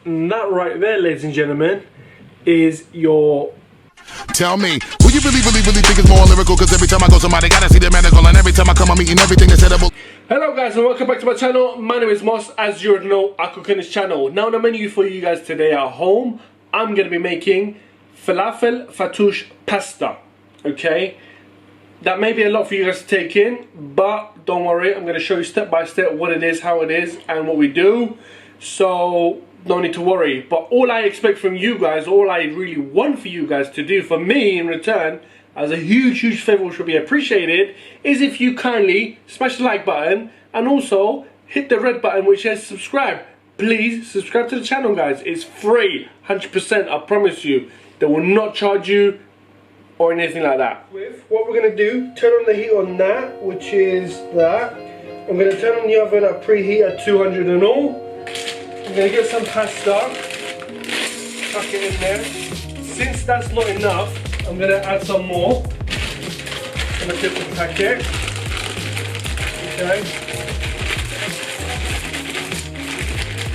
And that right there, ladies and gentlemen, is your... Tell me, who you really think is more lyrical? Cause every time I go somebody gotta see the medical, and every time I come I'm eating everything is edible. Hello guys and welcome back to my channel. My name is Mos. As you already know, I cook on this channel. Now the menu for you guys today at home, I'm gonna be making Falafel Fattoush pasta. Okay, that may be a lot for you guys to take in, but don't worry, I'm gonna show you step by step what it is, how it is, and what we do. So no need to worry. But all I expect from you guys, all I really want for you guys to do for me in return, as a huge favor which will be appreciated, is if you kindly smash the like button and also hit the red button which says subscribe. Please subscribe to the channel, guys. It's free, 100%, I promise you. They will not charge you or anything like that. With what we're gonna do, turn on the heat on that, which is that. I'm gonna turn on the oven at preheat at 200 and all. I'm gonna get some pasta, tuck it in there. Since that's not enough, I'm gonna add some more in a different packet. Okay.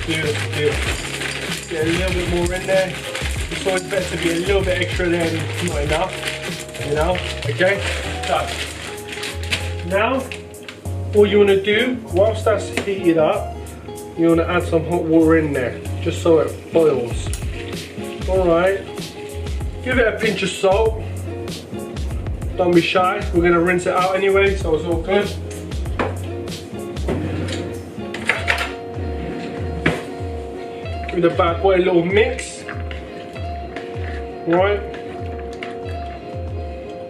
Beautiful. Get a little bit more in there. It's always better to be a little bit extra there than not enough. You know? Okay? So now all you wanna do, whilst that's heated up, you want to add some hot water in there, just so it boils. Alright, give it a pinch of salt. Don't be shy, we're going to rinse it out anyway, so it's all good. Give the bad boy a little mix. Right,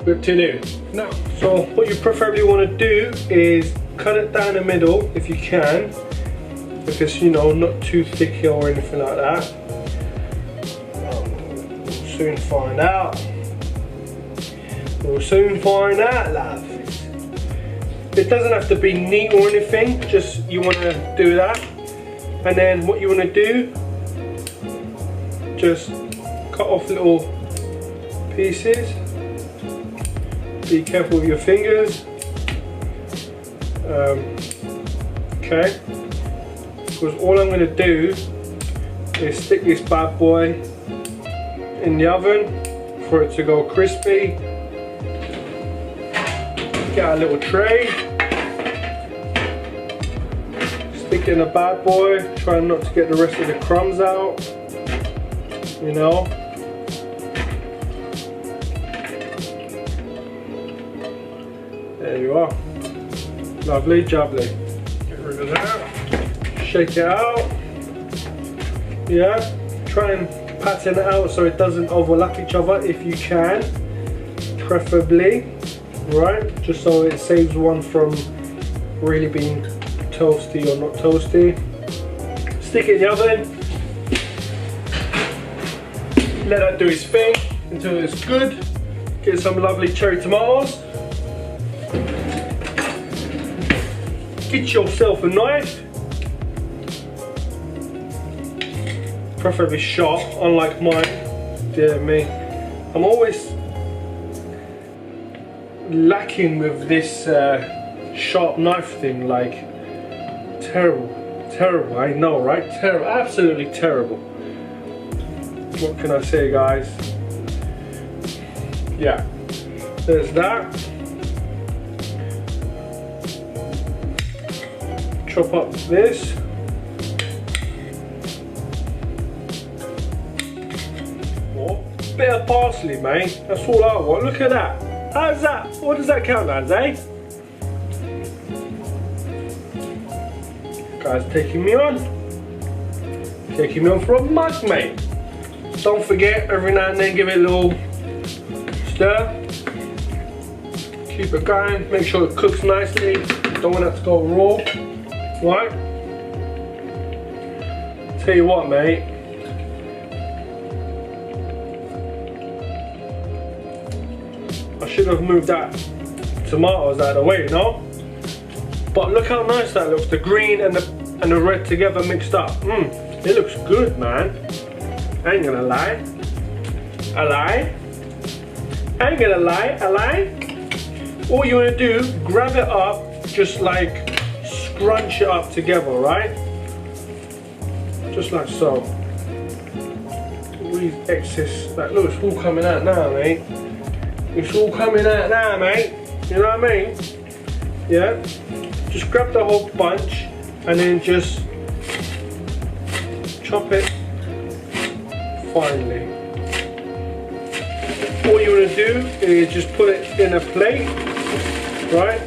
good to do. Now, so what you preferably want to do is cut it down the middle if you can. Because, you know, not too thick or anything like that. We'll soon find out. We'll soon find out, love. It doesn't have to be neat or anything, just you want to do that. And then what you want to do, just cut off little pieces. Be careful with your fingers. Okay. Because all I'm going to do is stick this bad boy in the oven for it to go crispy. Get our little tray, stick it in the bad boy, try not to get the rest of the crumbs out, you know. There you are. Lovely jubbly. Get rid of that. Shake it out, yeah, try and pattern it out so it doesn't overlap each other if you can, preferably, right, just so it saves one from really being toasty or not toasty. Stick it in the oven, let that do its thing until it's good. Get some lovely cherry tomatoes, get yourself a knife, preferably sharp, unlike mine. Dear me, I'm always lacking with this sharp knife thing. Like, terrible. I know, right? Terrible, absolutely terrible. What can I say, guys? Yeah, there's that. Chop up this. Bit of parsley, mate. That's all I want. Look at that. How's that? What does that count as, eh? Guy's taking me on. Taking me on for a mug, mate. Don't forget, every now and then give it a little stir. Keep it going. Make sure it cooks nicely. Don't want it to go raw. Right? Tell you what, mate. I should have moved that tomatoes out of the way, you know? But look how nice that looks. The green and the red together mixed up. It looks good, man. I ain't gonna lie. I lie. I ain't gonna lie. I lie. All you wanna do, grab it up, just like scrunch it up together, right? Just like so. all these excess, like, look, it's all coming out now, mate. It's all coming out now, mate. You know what I mean? Yeah? Just grab the whole bunch and then just chop it finely. All you want to do is just put it in a plate, right?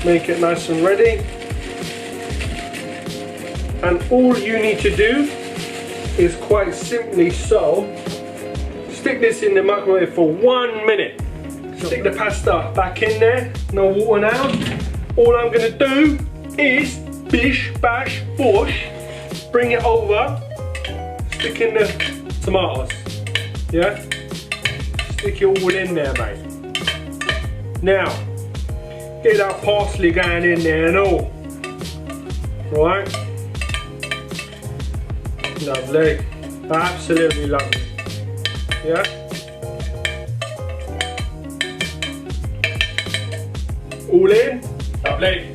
Make it nice and ready. And all you need to do is quite simply so, stick this in the microwave for 1 minute. Stick the pasta back in there, no water now. All I'm gonna do is bish, bash, bosh, bring it over, stick in the tomatoes, yeah? Stick it all in there, mate. Now, get that parsley going in there and all, right? Lovely, absolutely lovely, yeah? All in, lovely.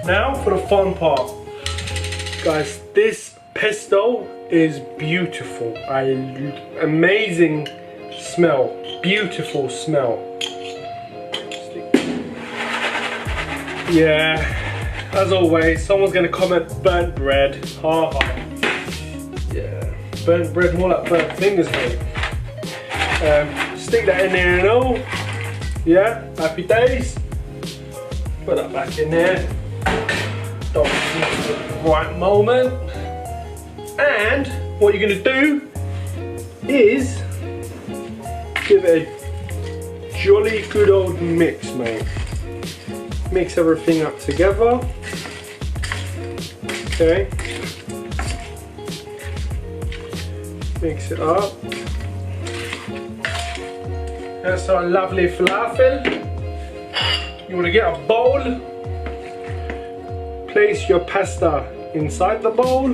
Now for the fun part. Guys, this pesto is beautiful. Amazing smell, beautiful smell. Yeah, as always, someone's gonna comment burnt bread. Ha ha. Yeah, burnt bread, more like burnt fingers, mate. Stick that in there and all. Yeah, happy days. Put that back in there. Don't miss the right moment. And what you're gonna do is give it a jolly good old mix, mate. Mix everything up together. Okay. Mix it up. That's our lovely falafel. You want to get a bowl. Place your pasta inside the bowl.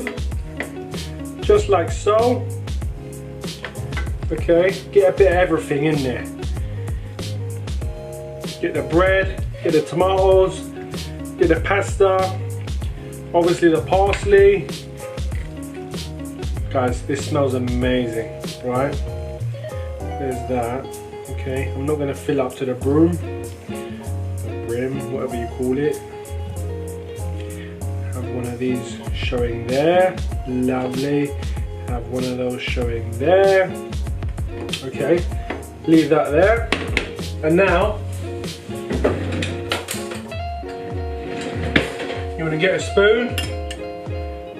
Just like so. Okay, get a bit of everything in there. Get the bread, get the tomatoes, get the pasta, obviously the parsley. Guys, this smells amazing, right? There's that. Okay, I'm not going to fill up to the brim, whatever you call it. Have one of these showing there, lovely. Have one of those showing there. Okay, leave that there. And now, you want to get a spoon,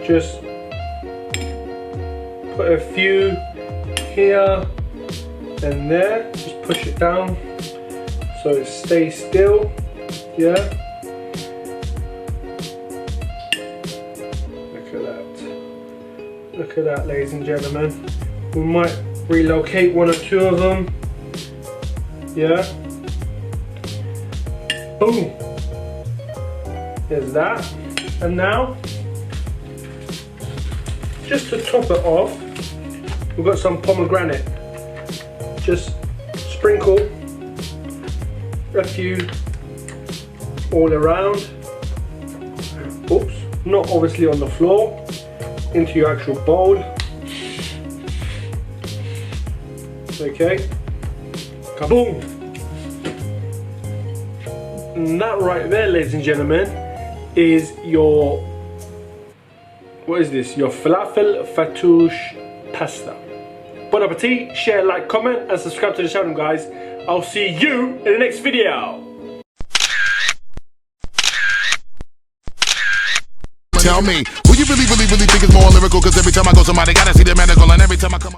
just put a few here and there, just push it down so it stays still, yeah? Look at that. Look at that, ladies and gentlemen. We might relocate one or two of them, yeah? Boom. There's that. And now, just to top it off, we've got some pomegranate. Just sprinkle a few all around. Oops, not obviously on the floor, into your actual bowl. Okay, kaboom! And that right there, ladies and gentlemen, is your, what is this? Your Falafel Fattoush pasta. Bon appetit, share, like, comment, and subscribe to the channel, guys. I'll see you in the next video. Tell me, who you really think is more lyrical? Cause every time I go somebody gotta see the medical, and every time I come up